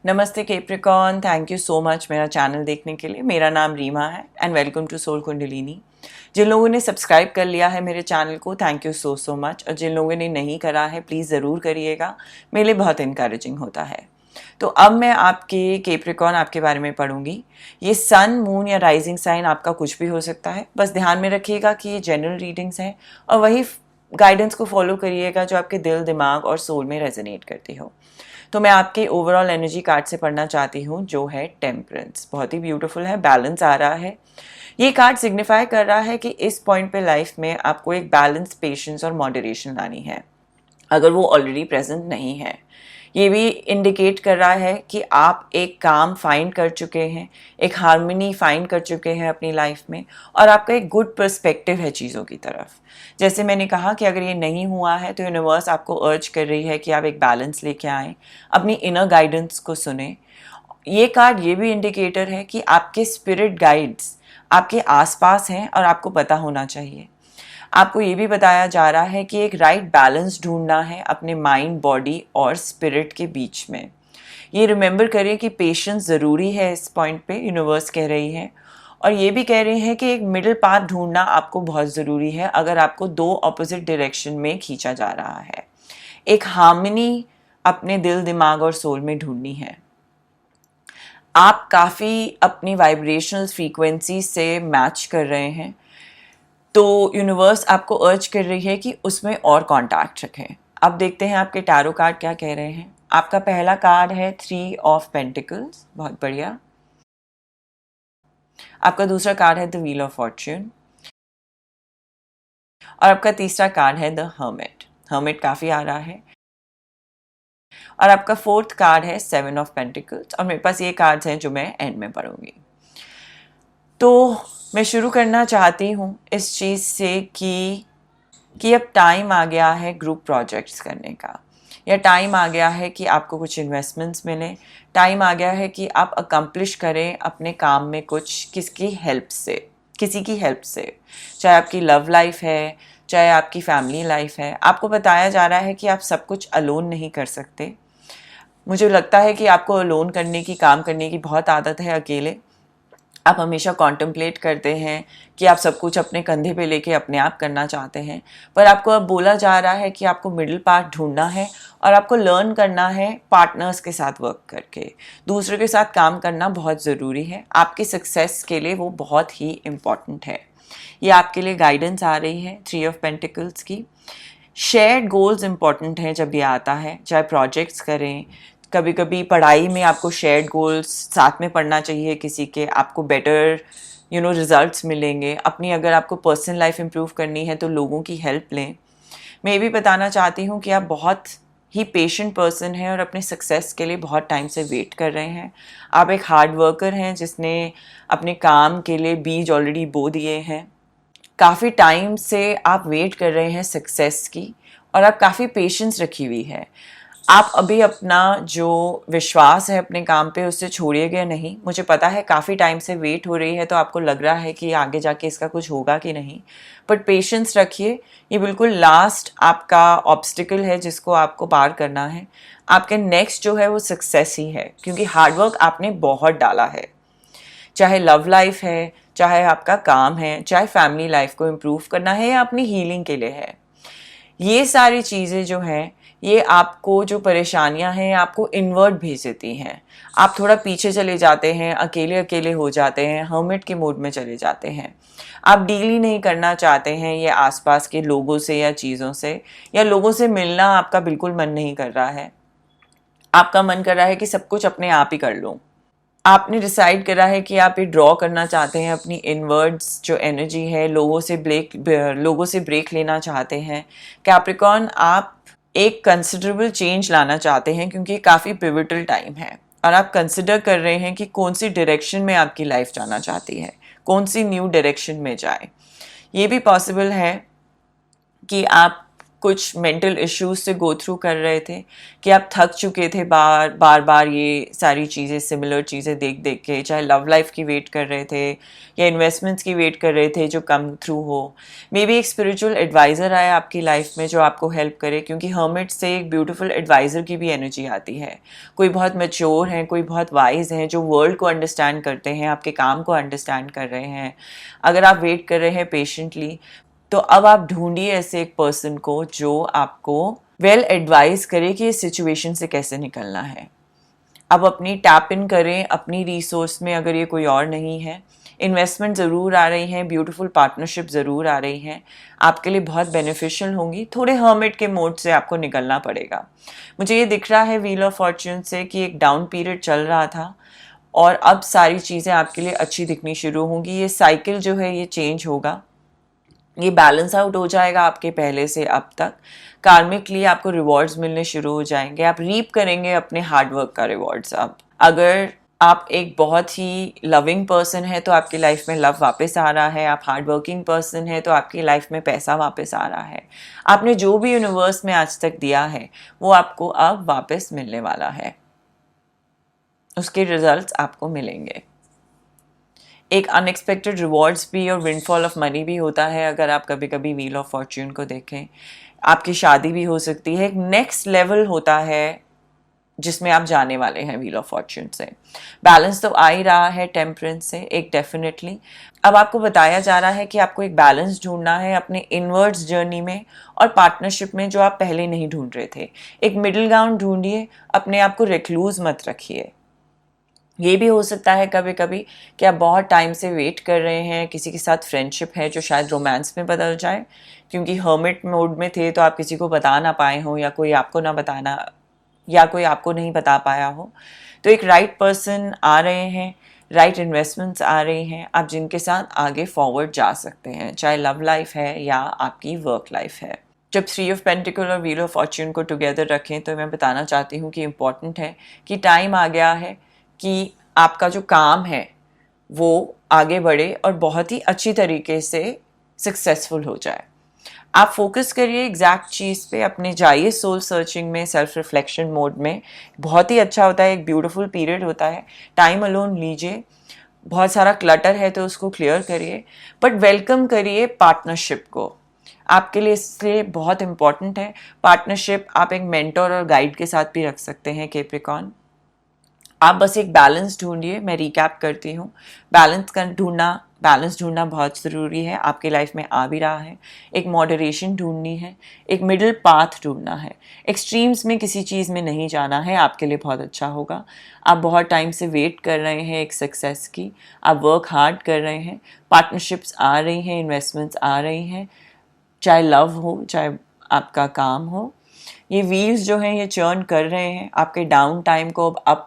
नमस्ते Capricorn, thank you so much मेरा channel देखने के लिए। मेरा नाम रीमा है and welcome to soul Kundalini. जिन लोगों ने सब्सक्राइब कर लिया है मेरे चैनल को, थैंक यू सो मच। और जिन लोगों ने नहीं करा है, प्लीज़ ज़रूर करिएगा, मेरे लिए बहुत इनकरेजिंग होता है। तो अब मैं आपके कैप्रिकॉर्न आपके बारे में पढ़ूंगी। ये सन, मून या राइजिंग साइन आपका कुछ भी हो सकता है। बस ध्यान में रखिएगा कि ये जनरल रीडिंग्स हैं और वही गाइडेंस को फॉलो करिएगा जो आपके दिल, दिमाग और सोल में रेजोनेट करती हो। तो मैं आपके ओवरऑल एनर्जी कार्ड से पढ़ना चाहती हूँ, जो है टेम्परेंस। बहुत ही ब्यूटीफुल है, बैलेंस आ रहा है। ये कार्ड सिग्निफाई कर रहा है कि इस पॉइंट पे लाइफ में आपको एक बैलेंस, पेशेंस और मॉडरेशन लानी है, अगर वो ऑलरेडी प्रेजेंट नहीं है। ये भी इंडिकेट कर रहा है कि आप एक काम फाइंड कर चुके हैं, एक हार्मनी फाइंड कर चुके हैं अपनी लाइफ में, और आपका एक गुड पर्सपेक्टिव है चीज़ों की तरफ। जैसे मैंने कहा कि अगर ये नहीं हुआ है तो यूनिवर्स आपको अर्ज कर रही है कि आप एक बैलेंस लेके आएँ, अपनी इनर गाइडेंस को सुने। ये कार्ड ये भी इंडिकेटर है कि आपके स्पिरिट गाइड्स आपके आसपास हैं और आपको पता होना चाहिए। आपको ये भी बताया जा रहा है कि एक राइट बैलेंस ढूंढना है अपने माइंड, बॉडी और स्पिरिट के बीच में। ये रिमेंबर करें कि पेशेंस ज़रूरी है इस पॉइंट पे, यूनिवर्स कह रही है। और ये भी कह रही है कि एक मिडिल पाथ ढूंढना आपको बहुत ज़रूरी है अगर आपको दो ऑपोजिट डायरेक्शन में खींचा जा रहा है। एक हार्मनी अपने दिल, दिमाग और सोल में ढूंढनी है। आप काफ़ी अपनी वाइब्रेशनल फ्रीक्वेंसी से मैच कर रहे हैं, तो यूनिवर्स आपको अर्ज कर रही है कि उसमें और कांटेक्ट रखें। अब देखते हैं आपके टैरो कार्ड क्या कह रहे हैं। आपका पहला कार्ड है 3 ऑफ पेंटिकल्स, बहुत बढ़िया। आपका दूसरा कार्ड है द व्हील ऑफ फॉर्च्यून और आपका तीसरा कार्ड है द हर्मिट। हर्मिट काफ़ी आ रहा है। और आपका फोर्थ कार्ड है 7 ऑफ पेंटिकल्स। और मेरे पास ये कार्ड्स हैं जो मैं एंड में पढ़ूंगी। तो मैं शुरू करना चाहती हूँ इस चीज़ से कि अब टाइम आ गया है ग्रुप प्रोजेक्ट्स करने का, या टाइम आ गया है कि आपको कुछ इन्वेस्टमेंट्स मिलें, टाइम आ गया है कि आप अकम्प्लिश करें अपने काम में कुछ किसी की हेल्प से। चाहे आपकी लव लाइफ है, चाहे आपकी फैमिली लाइफ है। आपको बताया जा रहा है कि आप सब कुछ अलोन नहीं कर सकते। मुझे लगता है कि आपको अलोन करने की, काम करने की बहुत आदत है, अकेले। आप हमेशा कॉन्टम्पलेट करते हैं कि आप सब कुछ अपने कंधे पे लेके अपने आप करना चाहते हैं, पर आपको अब बोला जा रहा है कि आपको मिडिल पार्ट ढूंढना है और आपको लर्न करना है पार्टनर्स के साथ वर्क करके। दूसरों के साथ काम करना बहुत ज़रूरी है, आपकी सक्सेस के लिए वो बहुत ही इम्पॉर्टेंट है। ये आपके लिए गाइडेंस आ रही है 3 ऑफ पेंटिकल्स की। शेयर्ड गोल्स इंपॉर्टेंट हैं जब ये आता है, चाहे प्रोजेक्ट्स करें, कभी कभी पढ़ाई में आपको शेयर्ड गोल्स साथ में पढ़ना चाहिए किसी के, आपको बेटर रिजल्ट्स मिलेंगे। अपनी अगर आपको पर्सनल लाइफ इम्प्रूव करनी है तो लोगों की हेल्प लें। मैं ये भी बताना चाहती हूँ कि आप बहुत ही पेशेंट पर्सन हैं और अपने सक्सेस के लिए बहुत टाइम से वेट कर रहे हैं। आप एक हार्ड वर्कर हैं जिसने अपने काम के लिए बीज ऑलरेडी बो दिए हैं। काफ़ी टाइम से आप वेट कर रहे हैं सक्सेस की, और आप काफ़ी पेशेंस रखी हुई है। आप अभी अपना जो विश्वास है अपने काम पे, उससे छोड़िएगा नहीं। मुझे पता है काफ़ी टाइम से वेट हो रही है, तो आपको लग रहा है कि आगे जाके इसका कुछ होगा कि नहीं, बट पेशेंस रखिए। ये बिल्कुल लास्ट आपका ऑब्स्टिकल है जिसको आपको पार करना है। आपके नेक्स्ट जो है वो सक्सेस ही है, क्योंकि हार्डवर्क आपने बहुत डाला है। चाहे लव लाइफ है, चाहे आपका काम है, चाहे फैमिली लाइफ को इम्प्रूव करना है या अपनी हीलिंग के लिए है। ये सारी चीज़ें जो हैं, ये आपको जो परेशानियां हैं आपको इनवर्ट भेज देती हैं। आप थोड़ा पीछे चले जाते हैं, अकेले अकेले हो जाते हैं, हर्मिट के मूड में चले जाते हैं। आप डील ही नहीं करना चाहते हैं ये आसपास के लोगों से या चीज़ों से, या लोगों से मिलना आपका बिल्कुल मन नहीं कर रहा है। आपका मन कर रहा है कि सब कुछ अपने आप ही कर लूँ। आपने डिसाइड करा है कि आप ये ड्रॉ करना चाहते हैं अपनी इनवर्ड्स जो एनर्जी है, लोगों से ब्रेक लेना चाहते हैं। कैप्रिकॉर्न, आप एक कंसिडरेबल चेंज लाना चाहते हैं, क्योंकि काफ़ी पिवटल टाइम है और आप कंसिडर कर रहे हैं कि कौन सी डायरेक्शन में आपकी लाइफ जाना चाहती है, कौन सी न्यू डायरेक्शन में जाए। ये भी पॉसिबल है कि आप कुछ मेंटल इश्यूज से गो थ्रू कर रहे थे, कि आप थक चुके थे बार बार ये सारी चीज़ें, सिमिलर चीज़ें देख देख के, चाहे लव लाइफ की वेट कर रहे थे या इन्वेस्टमेंट्स की वेट कर रहे थे जो कम थ्रू हो। मे बी एक स्पिरिचुअल एडवाइज़र आए आपकी लाइफ में जो आपको हेल्प करे, क्योंकि हर्मिट से एक ब्यूटीफुल एडवाइज़र की भी एनर्जी आती है। कोई बहुत मैच्योर हैं, कोई बहुत वाइज हैं, जो वर्ल्ड को अंडरस्टैंड करते हैं, आपके काम को अंडरस्टैंड कर रहे हैं। अगर आप वेट कर रहे हैं पेशेंटली, तो अब आप ढूंढिए ऐसे एक पर्सन को जो आपको वेल एडवाइस करे कि इस सिचुएशन से कैसे निकलना है। अब अपनी टैप इन करें अपनी रिसोर्स में, अगर ये कोई और नहीं है। इन्वेस्टमेंट ज़रूर आ रही हैं, ब्यूटीफुल पार्टनरशिप ज़रूर आ रही हैं, आपके लिए बहुत बेनिफिशियल होंगी। थोड़े हर्मिट के मोड से आपको निकलना पड़ेगा। मुझे ये दिख रहा है व्हील ऑफ फॉर्च्यून से कि एक डाउन पीरियड चल रहा था और अब सारी चीज़ें आपके लिए अच्छी दिखनी शुरू होंगी। ये साइकिल जो है ये चेंज होगा, ये बैलेंस आउट हो जाएगा आपके पहले से अब तक। कार्मिकली आपको रिवॉर्ड्स मिलने शुरू हो जाएंगे, आप रीप करेंगे अपने हार्डवर्क का रिवॉर्ड्स। अब अगर आप एक बहुत ही लविंग पर्सन है तो आपकी लाइफ में लव वापस आ रहा है, आप हार्ड वर्किंग पर्सन है तो आपकी लाइफ में पैसा वापस आ रहा है। आपने जो भी यूनिवर्स में आज तक दिया है वो आपको अब वापस मिलने वाला है, उसके रिजल्ट्स आपको मिलेंगे। एक अनएक्सपेक्टेड रिवॉर्ड्स भी और विंडफॉल ऑफ मनी भी होता है अगर आप कभी कभी व्हील ऑफ फॉर्च्यून को देखें। आपकी शादी भी हो सकती है, एक नेक्स्ट लेवल होता है जिसमें आप जाने वाले हैं व्हील ऑफ फॉर्च्यून से। बैलेंस तो आ ही रहा है टेम्परेंस से एक डेफिनेटली। अब आपको बताया जा रहा है कि आपको एक बैलेंस ढूंढना है अपने इनवर्ड्स जर्नी में और पार्टनरशिप में जो आप पहले नहीं ढूंढ रहे थे। एक मिडिल ग्राउंड ढूंढिए, अपने आप को रिक्लूज मत रखिए। ये भी हो सकता है कभी कभी कि आप बहुत टाइम से वेट कर रहे हैं, किसी के साथ फ्रेंडशिप है जो शायद रोमांस में बदल जाए, क्योंकि हर्मिट मोड में थे तो आप किसी को बता ना पाए हो या कोई आपको ना बताना या कोई आपको नहीं बता पाया हो। तो एक राइट पर्सन आ रहे हैं, राइट इन्वेस्टमेंट्स आ रही हैं, आप जिनके साथ आगे फॉरवर्ड जा सकते हैं, चाहे लव लाइफ है या आपकी वर्क लाइफ है। जब 3 ऑफ पेंटिकल और व्हील ऑफ फॉर्च्यून को टुगेदर रखें तो मैं बताना चाहती हूँ कि इम्पॉर्टेंट है कि टाइम आ गया है कि आपका जो काम है वो आगे बढ़े और बहुत ही अच्छी तरीके से सक्सेसफुल हो जाए। आप फोकस करिए एग्जैक्ट चीज़ पे, अपने जाइए सोल सर्चिंग में, सेल्फ रिफ्लेक्शन मोड में। बहुत ही अच्छा होता है, एक ब्यूटीफुल पीरियड होता है। टाइम अलोन लीजिए, बहुत सारा क्लटर है तो उसको क्लियर करिए, बट वेलकम करिए पार्टनरशिप को। आपके लिए इसलिए बहुत इंपॉर्टेंट है पार्टनरशिप। आप एक मेंटर और गाइड के साथ भी रख सकते हैं कैप्रिकॉर्न। आप बस एक बैलेंस ढूंढिए। मैं रिकैप करती हूँ, बैलेंस ढूंढना बहुत ज़रूरी है, आपकी लाइफ में आ भी रहा है। एक मॉडरेशन ढूंढनी है, एक मिडिल पाथ ढूंढना है। एक्सट्रीम्स में किसी चीज़ में नहीं जाना है, आपके लिए बहुत अच्छा होगा। आप बहुत टाइम से वेट कर रहे हैं एक सक्सेस की, आप वर्क हार्ड कर रहे हैं, पार्टनरशिप्स आ रही हैं, इन्वेस्टमेंट्स आ रही हैं, चाहे लव हो चाहे आपका काम हो। ये व्हील्स जो हैं ये चर्न कर रहे हैं, आपके डाउन टाइम को अब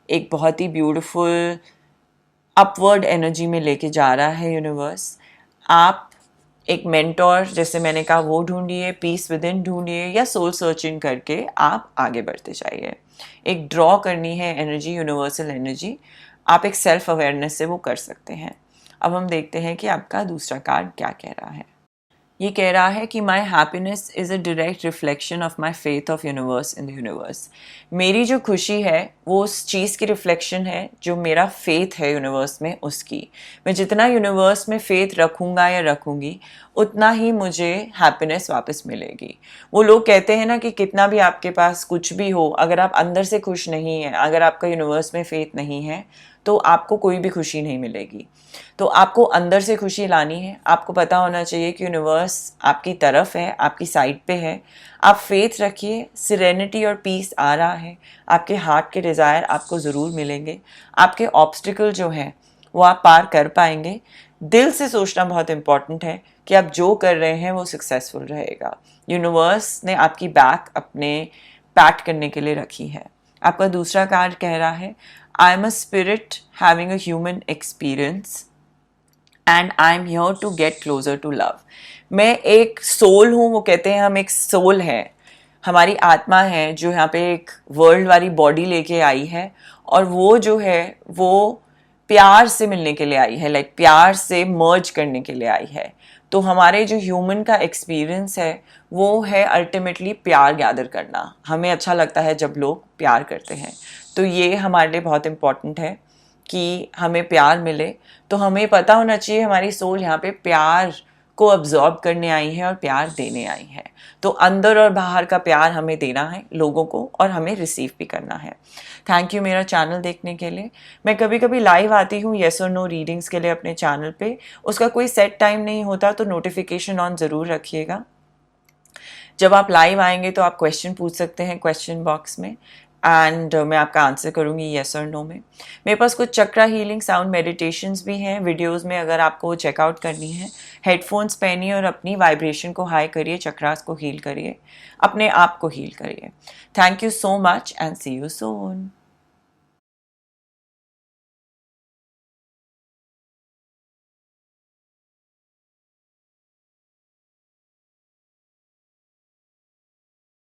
एक बहुत ही ब्यूटीफुल अपवर्ड एनर्जी में लेके जा रहा है यूनिवर्स। आप एक मेंटोर जैसे मैंने कहा वो ढूंढिए, पीस विद इन ढूंढिए, या सोल सर्चिंग करके आप आगे बढ़ते जाइए। एक ड्रॉ करनी है एनर्जी, यूनिवर्सल एनर्जी, आप एक सेल्फ अवेयरनेस से वो कर सकते हैं। अब हम देखते हैं कि आपका दूसरा कार्ड क्या कह रहा है। ये कह रहा है कि my happiness is a direct reflection of my faith of universe in the universe. मेरी जो खुशी है वो उस चीज़ की रिफ्लेक्शन है जो मेरा फेथ है यूनिवर्स में उसकी। मैं जितना यूनिवर्स में फेथ रखूँगा या रखूँगी उतना ही मुझे हैप्पीनेस वापस मिलेगी। वो लोग कहते हैं ना कि कितना भी आपके पास कुछ भी हो, अगर आप अंदर से खुश नहीं हैं, अगर आपका यूनिवर्स में फेथ नहीं है तो आपको कोई भी खुशी नहीं मिलेगी। तो आपको अंदर से खुशी लानी है। आपको पता होना चाहिए कि यूनिवर्स आपकी तरफ है, आपकी साइड पे है। आप फेथ रखिए, सिरेनिटी और पीस आ रहा है। आपके हार्ट के डिज़ायर आपको ज़रूर मिलेंगे। आपके ऑब्स्टिकल जो हैं वो आप पार कर पाएंगे। दिल से सोचना बहुत इंपॉर्टेंट है कि आप जो कर रहे हैं वो सक्सेसफुल रहेगा। यूनिवर्स ने आपकी बैक अपने पैट करने के लिए रखी है। आपका दूसरा कार्ड कह रहा है I am a spirit having a human experience and I am here to get closer to love. मैं एक सोल हूँ, वो कहते हैं हम एक सोल है, हमारी आत्मा है जो यहाँ पे एक वर्ल्ड वाली बॉडी लेके आई है और वो जो है वो प्यार से मिलने के लिए आई है, लाइक प्यार से मर्ज करने के लिए आई है। तो हमारे जो ह्यूमन का एक्सपीरियंस है वो है अल्टीमेटली प्यार गैदर करना। हमें अच्छा लगता है जब लोग प्यार करते हैं, तो ये हमारे लिए बहुत इम्पॉर्टेंट है कि हमें प्यार मिले। तो हमें पता होना चाहिए हमारी सोल यहाँ पे प्यार को अब्जॉर्ब करने आई है और प्यार देने आई है। तो अंदर और बाहर का प्यार हमें देना है लोगों को और हमें रिसीव भी करना है। थैंक यू मेरा चैनल देखने के लिए। मैं कभी कभी लाइव आती हूँ येस और नो रीडिंग्स के लिए अपने चैनल पे। उसका कोई सेट टाइम नहीं होता, तो नोटिफिकेशन ऑन ज़रूर रखिएगा। जब आप लाइव आएंगे तो आप क्वेश्चन पूछ सकते हैं क्वेश्चन बॉक्स में, एंड मैं आपका आंसर करूँगी येस और नो में। मेरे पास कुछ चक्रा हीलिंग साउंड मेडिटेशंस भी हैं वीडियोस में, अगर आपको चेकआउट करनी है। हेडफोन्स पहनिए और अपनी वाइब्रेशन को हाई करिए, चक्रास को हील करिए, अपने आप को हील करिए। Thank you so much and see you soon.